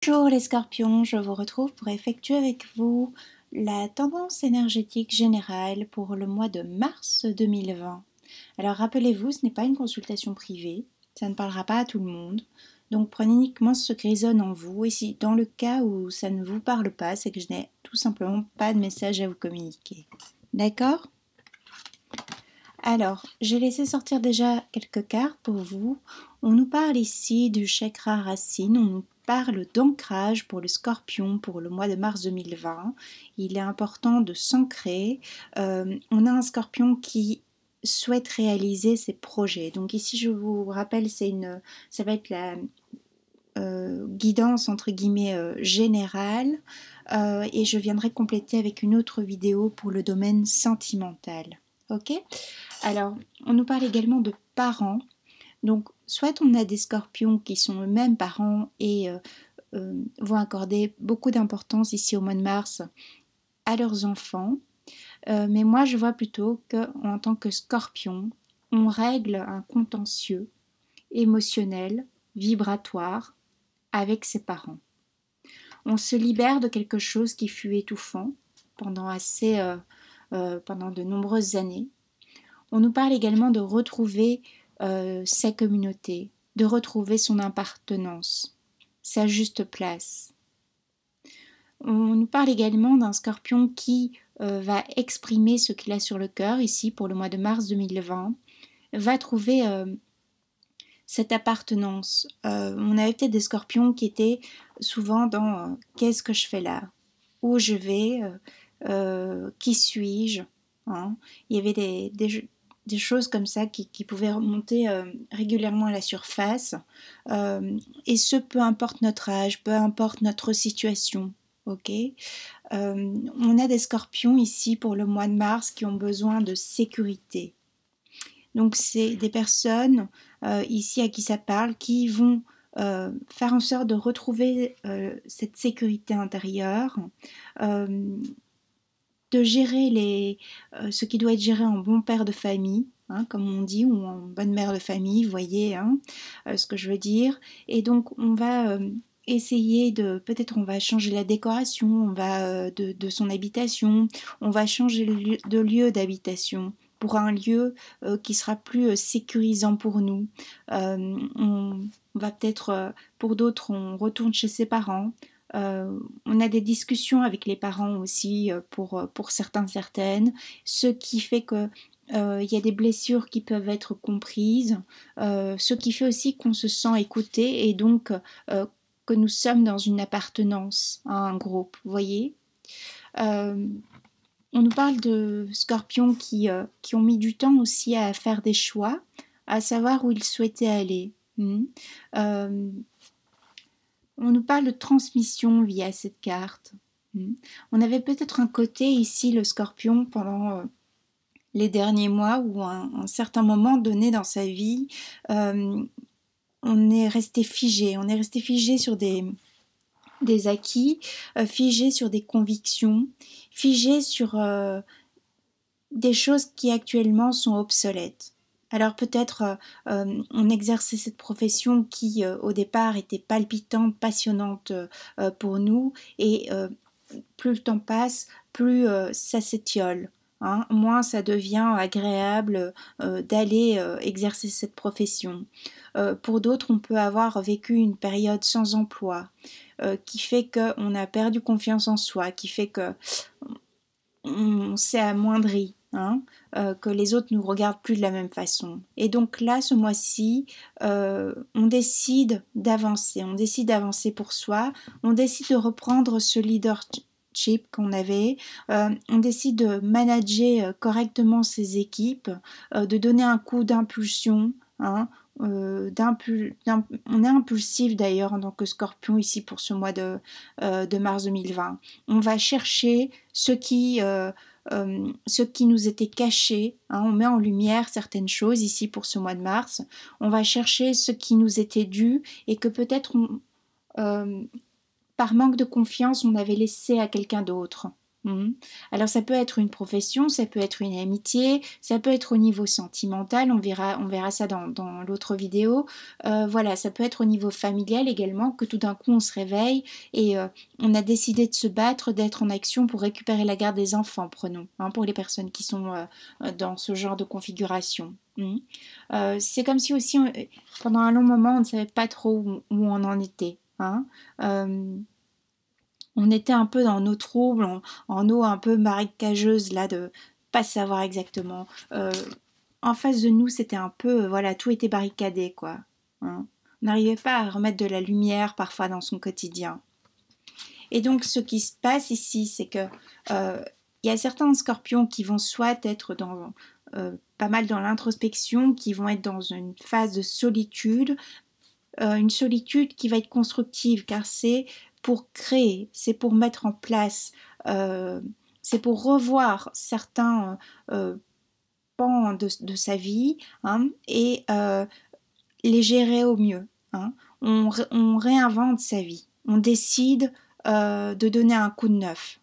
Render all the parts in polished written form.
Bonjour les scorpions, je vous retrouve pour effectuer avec vous la tendance énergétique générale pour le mois de mars 2020. Alors rappelez-vous, ce n'est pas une consultation privée, ça ne parlera pas à tout le monde, donc prenez uniquement ce qui résonne en vous et si dans le cas où ça ne vous parle pas, c'est que je n'ai tout simplement pas de message à vous communiquer. D'accord ? Alors, j'ai laissé sortir déjà quelques cartes pour vous. On nous parle ici du chakra racine, on nous parle d'ancrage pour le scorpion pour le mois de mars 2020. Il est important de s'ancrer. On a un scorpion qui souhaite réaliser ses projets. Donc ici, je vous rappelle, ça va être la guidance entre guillemets générale et je viendrai compléter avec une autre vidéo pour le domaine sentimental. Ok ? Alors, on nous parle également de parents. Donc, soit on a des scorpions qui sont eux-mêmes parents et vont accorder beaucoup d'importance ici au mois de mars à leurs enfants. Mais moi, je vois plutôt qu'en tant que scorpion, on règle un contentieux émotionnel, vibratoire avec ses parents. On se libère de quelque chose qui fut étouffant pendant de nombreuses années. On nous parle également de retrouver sa communauté, de retrouver son appartenance, sa juste place. On nous parle également d'un scorpion qui va exprimer ce qu'il a sur le cœur, ici pour le mois de mars 2020, va trouver cette appartenance. On avait peut-être des scorpions qui étaient souvent dans qu'est-ce que je fais là, où je vais, qui suis-je, hein. Il y avait des choses comme ça qui pouvaient remonter régulièrement à la surface, et ce peu importe notre âge, peu importe notre situation. Ok, on a des scorpions ici pour le mois de mars qui ont besoin de sécurité. Donc c'est des personnes ici à qui ça parle qui vont faire en sorte de retrouver cette sécurité intérieure, de gérer ce qui doit être géré en bon père de famille, hein, comme on dit, ou en bonne mère de famille, vous voyez hein, ce que je veux dire. Et donc on va essayer peut-être on va changer la décoration, on va de son habitation, on va changer de lieu d'habitation pour un lieu qui sera plus sécurisant pour nous. On va peut-être, pour d'autres, on retourne chez ses parents. On a des discussions avec les parents aussi pour certaines, ce qui fait que y a des blessures qui peuvent être comprises, ce qui fait aussi qu'on se sent écouté et donc que nous sommes dans une appartenance à un groupe, vous voyez. On nous parle de scorpions qui ont mis du temps aussi à faire des choix, à savoir où ils souhaitaient aller. On nous parle de transmission via cette carte. On avait peut-être un côté ici, le scorpion, pendant les derniers mois ou un certain moment donné dans sa vie, on est resté figé sur des acquis, figé sur des convictions, figé sur des choses qui actuellement sont obsolètes. Alors peut-être on exerçait cette profession qui au départ était palpitante, passionnante pour nous et plus le temps passe, plus ça s'étiole. Hein, moins ça devient agréable d'aller exercer cette profession. Pour d'autres, on peut avoir vécu une période sans emploi qui fait qu'on a perdu confiance en soi, qui fait qu'on s'est amoindri. Hein, que les autres ne nous regardent plus de la même façon. Et donc là, ce mois-ci, on décide d'avancer pour soi, on décide de reprendre ce leadership qu'on avait, on décide de manager correctement ses équipes, de donner un coup d'impulsion, hein, on est impulsif d'ailleurs en tant que scorpion ici pour ce mois de mars 2020. On va chercher ce qui nous était caché, hein, on met en lumière certaines choses ici pour ce mois de mars, on va chercher ce qui nous était dû et que peut-être par manque de confiance on avait laissé à quelqu'un d'autre. Alors ça peut être une profession, ça peut être une amitié, ça peut être au niveau sentimental, on verra ça dans l'autre vidéo. Voilà, ça peut être au niveau familial également, que tout d'un coup on se réveille et on a décidé de se battre, d'être en action pour récupérer la garde des enfants, prenons, pour les personnes qui sont dans ce genre de configuration. C'est comme si aussi, pendant un long moment, on ne savait pas trop où on en était. On était un peu dans nos troubles, en eau un peu marécageuse, là, de pas savoir exactement. En face de nous, c'était un peu, voilà, tout était barricadé, quoi. On n'arrivait pas à remettre de la lumière, parfois, dans son quotidien. Et donc, ce qui se passe ici, c'est que il y a certains scorpions qui vont soit être pas mal dans l'introspection, qui vont être dans une phase de solitude, une solitude qui va être constructive, car c'est pour créer, c'est pour mettre en place, c'est pour revoir certains pans de sa vie et les gérer au mieux. On réinvente sa vie, on décide de donner un coup de neuf.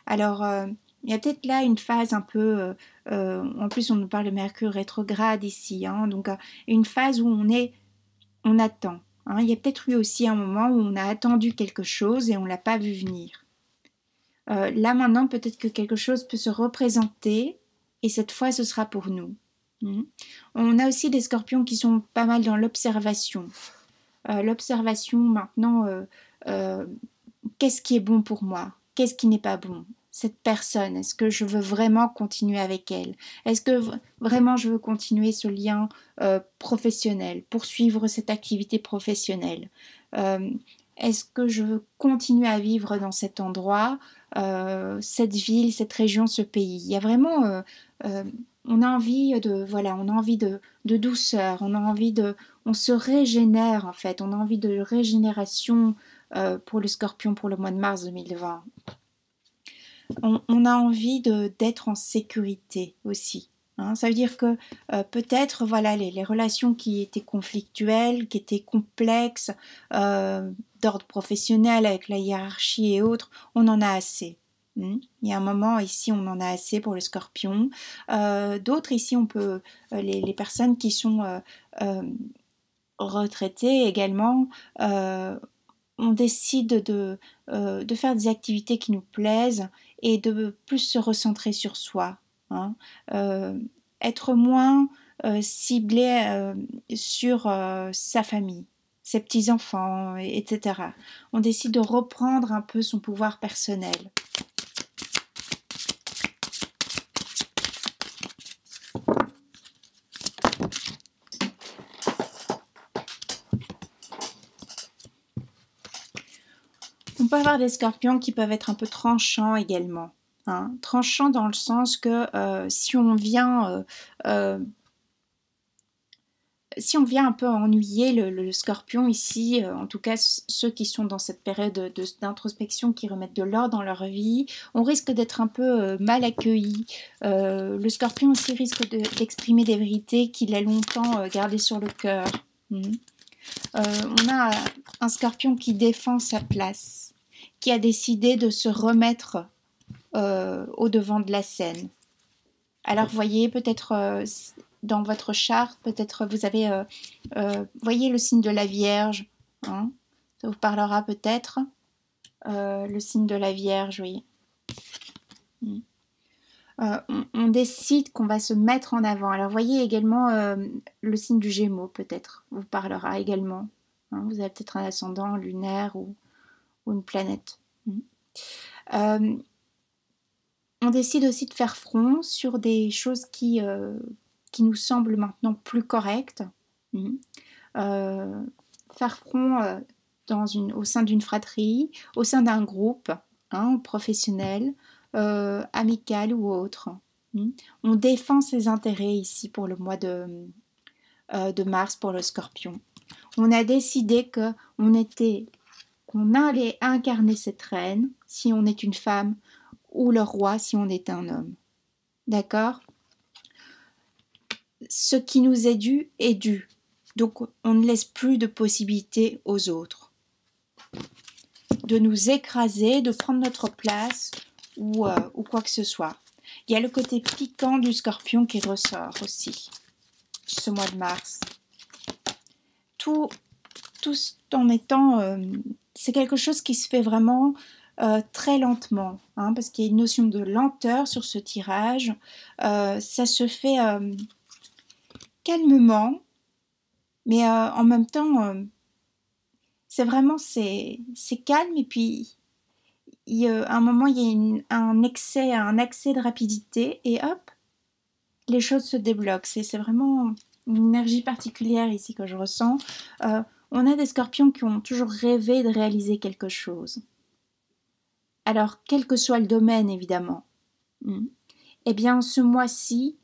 Alors, il y a peut-être là une phase un peu, en plus on nous parle de Mercure rétrograde ici, donc une phase où on attend. Il y a peut-être eu aussi un moment où on a attendu quelque chose et on ne l'a pas vu venir. Là maintenant, peut-être que quelque chose peut se représenter et cette fois, ce sera pour nous. On a aussi des scorpions qui sont pas mal dans l'observation. L'observation maintenant, qu'est-ce qui est bon pour moi? Qu'est-ce qui n'est pas bon? Cette personne, est-ce que je veux vraiment continuer avec elle? Est-ce que vraiment je veux continuer ce lien professionnel, poursuivre cette activité professionnelle? Est-ce que je veux continuer à vivre dans cet endroit, cette ville, cette région, ce pays? Il y a vraiment, on a envie de douceur, on se régénère en fait, on a envie de régénération pour le Scorpion pour le mois de mars 2020. On a envie d'être en sécurité aussi. Ça veut dire que peut-être voilà les relations qui étaient conflictuelles, qui étaient complexes, d'ordre professionnel avec la hiérarchie et autres, on en a assez. Il y a un moment ici on en a assez pour le Scorpion. D'autres ici on peut les personnes qui sont retraitées également. On décide de faire des activités qui nous plaisent et de plus se recentrer sur soi. Être moins ciblé sur sa famille, ses petits-enfants, etc. On décide de reprendre un peu son pouvoir personnel. On peut avoir des scorpions qui peuvent être un peu tranchants également. Tranchants dans le sens que si on vient un peu ennuyer le scorpion ici, en tout cas ceux qui sont dans cette période d'introspection, qui remettent de l'ordre dans leur vie, on risque d'être un peu mal accueilli. Le scorpion aussi risque d'exprimer des vérités qu'il a longtemps gardées sur le cœur. On a un scorpion qui défend sa place, qui a décidé de se remettre au devant de la scène. Alors voyez, peut-être dans votre charte, peut-être vous avez, voyez le signe de la Vierge, ça vous parlera peut-être, le signe de la Vierge, oui. On décide qu'on va se mettre en avant. Alors voyez également le signe du Gémeaux, peut-être, vous parlera également. Vous avez peut-être un ascendant lunaire ou une planète. On décide aussi de faire front sur des choses qui nous semblent maintenant plus correctes. Faire front au sein d'une fratrie, au sein d'un groupe professionnel, amical ou autre. On défend ses intérêts ici pour le mois de mars pour le Scorpion. On a décidé qu'on allait incarner cette reine si on est une femme, ou le roi si on est un homme. D'accord? Ce qui nous est dû est dû. Donc on ne laisse plus de possibilités aux autres de nous écraser, de prendre notre place ou quoi que ce soit. Il y a le côté piquant du scorpion qui ressort aussi, ce mois de mars. Tout en étant... c'est quelque chose qui se fait vraiment très lentement, hein, parce qu'il y a une notion de lenteur sur ce tirage. Ça se fait calmement, mais en même temps, c'est vraiment c'est calme, et puis à un moment, il y a un accès de rapidité, et hop, les choses se débloquent. C'est vraiment une énergie particulière ici que je ressens. On a des scorpions qui ont toujours rêvé de réaliser quelque chose. Alors, quel que soit le domaine, évidemment. Eh bien, ce mois-ci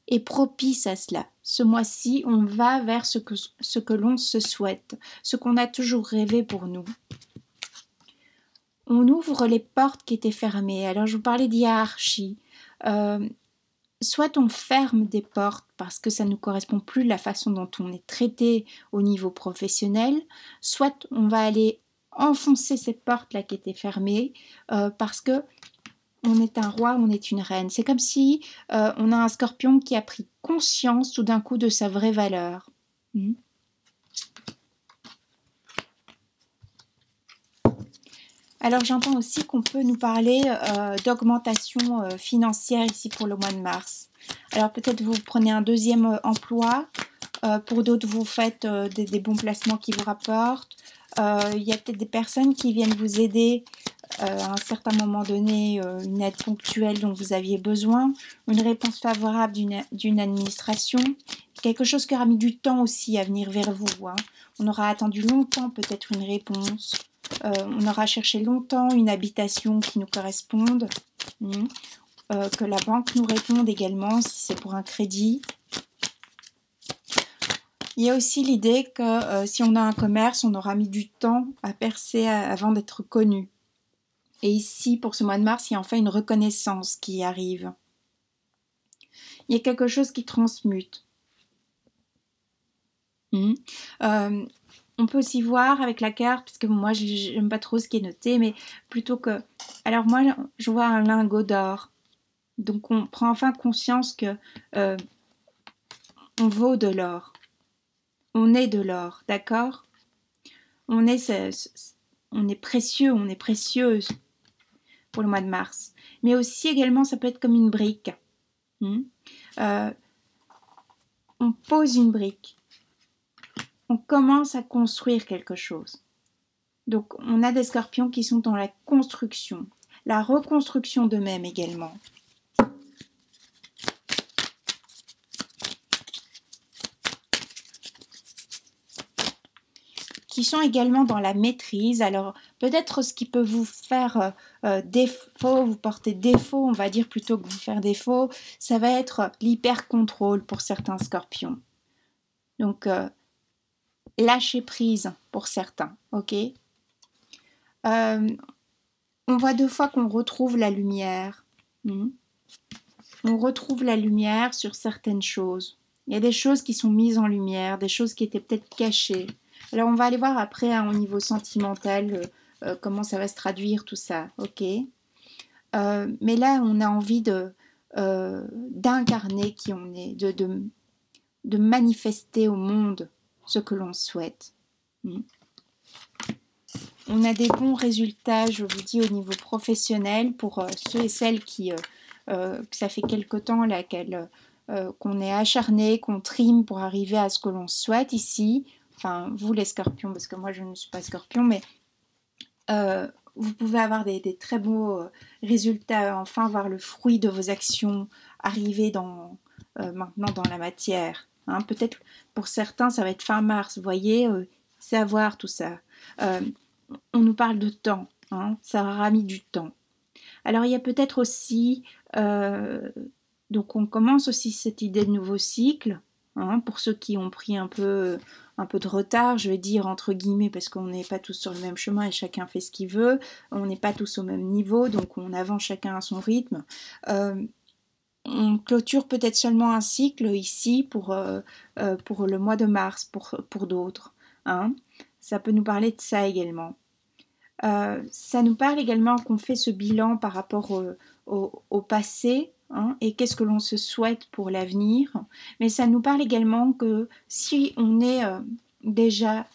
est propice à cela. Ce mois-ci, on va vers ce que l'on se souhaite, ce qu'on a toujours rêvé pour nous. On ouvre les portes qui étaient fermées. Alors, je vous parlais d'hiérarchie. Soit on ferme des portes parce que ça ne correspond plus à la façon dont on est traité au niveau professionnel, soit on va aller enfoncer ces portes-là qui étaient fermées parce que on est un roi, on est une reine. C'est comme si on a un scorpion qui a pris conscience tout d'un coup de sa vraie valeur. Alors j'entends aussi qu'on peut nous parler d'augmentation financière ici pour le mois de mars. Alors peut-être vous prenez un deuxième emploi, pour d'autres vous faites des bons placements qui vous rapportent. Il y a peut-être des personnes qui viennent vous aider à un certain moment donné, une aide ponctuelle dont vous aviez besoin, une réponse favorable d'une administration, quelque chose qui aura mis du temps aussi à venir vers vous. Hein. On aura attendu longtemps peut-être une réponse. On aura cherché longtemps une habitation qui nous corresponde, que la banque nous réponde également si c'est pour un crédit. Il y a aussi l'idée que si on a un commerce, on aura mis du temps à percer avant d'être connu. Et ici, pour ce mois de mars, il y a enfin une reconnaissance qui arrive. Il y a quelque chose qui transmute. On peut aussi voir avec la carte, parce que moi j'aime pas trop ce qui est noté, mais plutôt que... Alors moi je vois un lingot d'or. Donc on prend enfin conscience que on vaut de l'or. On est de l'or, d'accord? On est précieux, on est précieuse pour le mois de mars. Mais aussi également ça peut être comme une brique. On pose une brique. On commence à construire quelque chose. Donc, on a des scorpions qui sont dans la construction, la reconstruction d'eux-mêmes également. Qui sont également dans la maîtrise. Alors, peut-être ce qui peut vous faire défaut, vous porter défaut, on va dire plutôt que vous faire défaut, ça va être l'hyper-contrôle pour certains scorpions. Donc, lâcher prise pour certains, ok? On voit deux fois qu'on retrouve la lumière. On retrouve la lumière sur certaines choses. Il y a des choses qui sont mises en lumière, des choses qui étaient peut-être cachées. Alors on va aller voir après hein, au niveau sentimental comment ça va se traduire tout ça, ok? Mais là on a envie d'incarner qui on est, de manifester au monde ce que l'on souhaite. On a des bons résultats, je vous dis, au niveau professionnel pour ceux et celles qui, que ça fait quelque temps là, qu'on est acharné, qu'on trime pour arriver à ce que l'on souhaite ici. Enfin, vous les scorpions, parce que moi je ne suis pas scorpion, mais vous pouvez avoir des très beaux résultats, enfin voir le fruit de vos actions arriver maintenant dans la matière. Hein. Peut-être pour certains, ça va être fin mars, vous voyez, c'est à voir tout ça. On nous parle de temps, hein, ça aura mis du temps. Alors il y a peut-être aussi, donc on commence aussi cette idée de nouveau cycle, hein, pour ceux qui ont pris un peu de retard, je vais dire entre guillemets, parce qu'on n'est pas tous sur le même chemin et chacun fait ce qu'il veut, on n'est pas tous au même niveau, donc on avance chacun à son rythme. On clôture peut-être seulement un cycle ici pour le mois de mars, pour d'autres. Hein. Ça peut nous parler de ça également. Ça nous parle également qu'on fait ce bilan par rapport au passé, hein, et qu'est-ce que l'on se souhaite pour l'avenir. Mais ça nous parle également que si on est déjà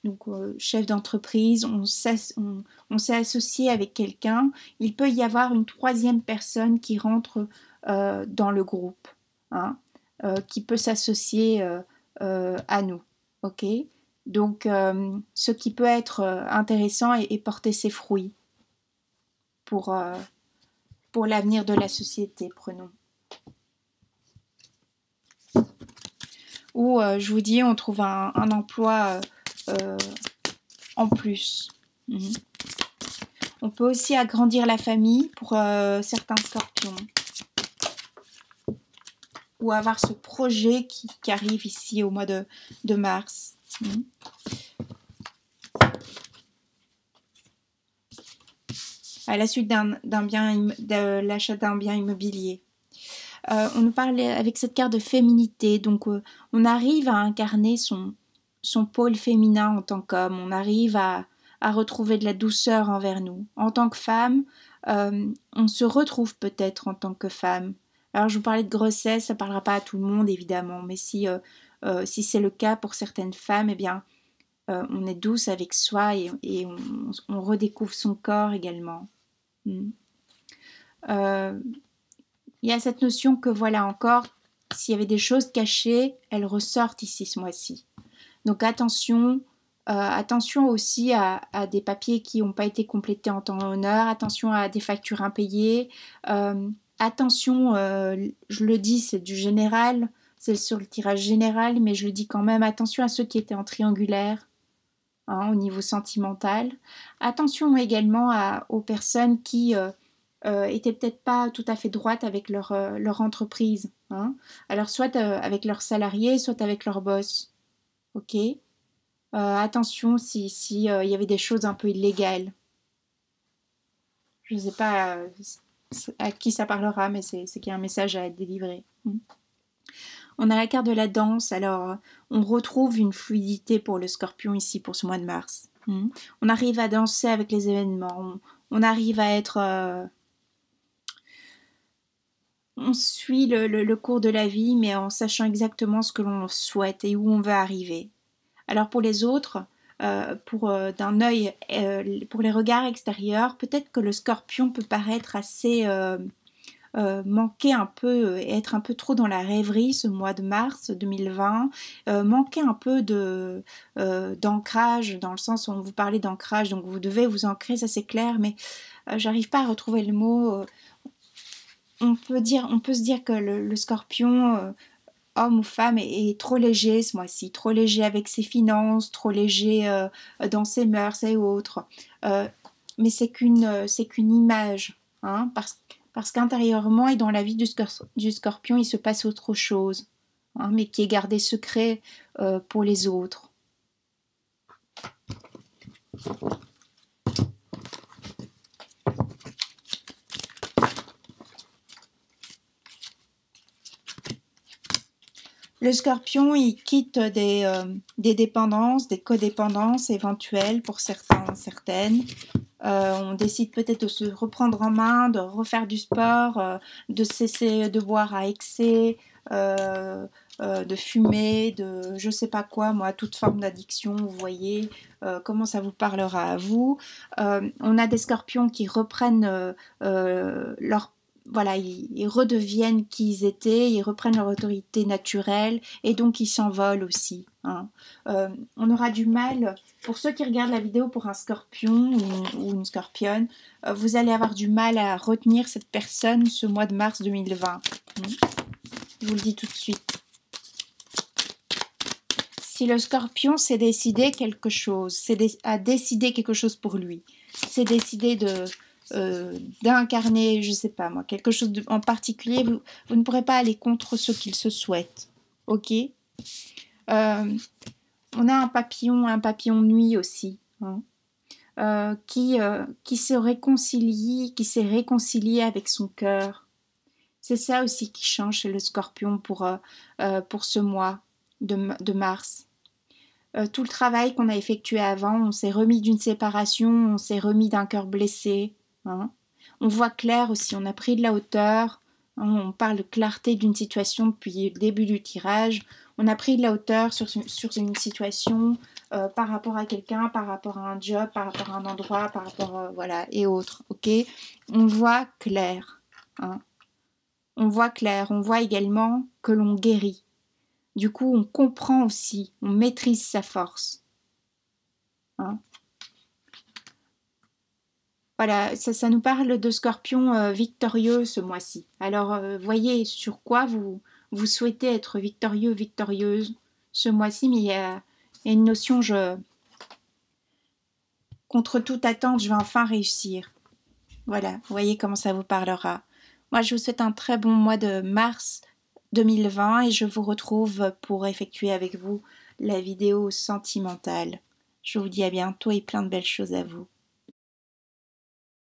donc, chef d'entreprise, on s'est associé avec quelqu'un, il peut y avoir une troisième personne qui rentre dans le groupe, hein, qui peut s'associer à nous. Ok, donc, ce qui peut être intéressant et porter ses fruits pour, euh, pour l'avenir de la société, prenons. Ou, je vous dis, on trouve un emploi en plus. Mhm. On peut aussi agrandir la famille pour certains scorpions. Ou avoir ce projet qui arrive ici au mois de mars. Mhm. À la suite de l'achat d'un bien immobilier. On nous parle avec cette carte de féminité, donc on arrive à incarner son pôle féminin en tant qu'homme, on arrive à retrouver de la douceur envers nous. En tant que femme, on se retrouve peut-être en tant que femme. Alors je vous parlais de grossesse, ça ne parlera pas à tout le monde évidemment, mais si c'est le cas pour certaines femmes, eh bien on est douce avec soi et on redécouvre son corps également. Il y a cette notion que voilà encore, s'il y avait des choses cachées, elles ressortent ici ce mois-ci. Donc attention, attention aussi à des papiers qui n'ont pas été complétés en temps et en heure, attention à des factures impayées, attention, je le dis, c'est du général, c'est sur le tirage général, mais je le dis quand même, attention à ceux qui étaient en triangulaire, hein, au niveau sentimental. Attention également aux personnes qui étaient peut-être pas tout à fait droites avec leur entreprise. Hein. Alors soit avec leurs salariés, soit avec leur boss. Ok. Attention si il y avait des choses un peu illégales. Je ne sais pas à qui ça parlera, mais c'est qu'il y a un message à être délivré. On a la carte de la danse, alors on retrouve une fluidité pour le scorpion ici, pour ce mois de mars. On arrive à danser avec les événements, on arrive à être... on suit le cours de la vie, mais en sachant exactement ce que l'on souhaite et où on veut arriver. Alors pour les autres, d'un œil, pour les regards extérieurs, peut-être que le scorpion peut paraître assez manquer un peu, être un peu trop dans la rêverie ce mois de mars 2020, manquer un peu d'ancrage, dans le sens où on vous parlait d'ancrage, donc vous devez vous ancrer, ça c'est clair, mais j'arrive pas à retrouver le mot. On peut se dire que le scorpion, homme ou femme, est trop léger ce mois-ci, trop léger avec ses finances, trop léger dans ses mœurs et autres. Mais c'est qu'une image, hein, parce qu'intérieurement et dans la vie du scorpion, il se passe autre chose, hein, mais qui est gardé secret pour les autres. Le scorpion, il quitte des dépendances, des codépendances éventuelles pour certains, certaines. On décide peut-être de se reprendre en main, de refaire du sport, de cesser de boire à excès, de fumer, de je sais pas quoi, moi, toute forme d'addiction, vous voyez, comment ça vous parlera à vous. On a des scorpions qui reprennent leur voilà, ils redeviennent qui ils étaient, ils reprennent leur autorité naturelle et donc ils s'envolent aussi. Hein. On aura du mal, pour ceux qui regardent la vidéo pour un scorpion ou une scorpionne, vous allez avoir du mal à retenir cette personne ce mois de mars 2020. Je vous le dis tout de suite. Si le scorpion s'est décidé quelque chose, a décidé quelque chose pour lui, c'est décidé d'incarner, je sais pas moi, quelque chose en particulier, vous ne pourrez pas aller contre ce qu'il se souhaite. Ok. On a un papillon nuit aussi, hein, qui s'est réconcilié avec son cœur. C'est ça aussi qui change chez le scorpion pour ce mois de mars. tout le travail qu'on a effectué avant, on s'est remis d'une séparation, on s'est remis d'un cœur blessé. Hein. On voit clair aussi, on a pris de la hauteur, hein, on parle de clarté d'une situation depuis le début du tirage, on a pris de la hauteur sur une situation par rapport à quelqu'un, par rapport à un job, par rapport à un endroit, par rapport voilà, et autres. Ok, on voit clair. Hein. On voit clair, on voit également que l'on guérit. Du coup, on comprend aussi, on maîtrise sa force. Hein. Voilà, ça nous parle de Scorpion victorieux ce mois-ci. Alors, voyez sur quoi vous souhaitez être victorieux, victorieuse ce mois-ci, mais il y a une notion, contre toute attente, je vais enfin réussir. Voilà, vous voyez comment ça vous parlera. Moi, je vous souhaite un très bon mois de mars 2020 et je vous retrouve pour effectuer avec vous la vidéo sentimentale. Je vous dis à bientôt et plein de belles choses à vous.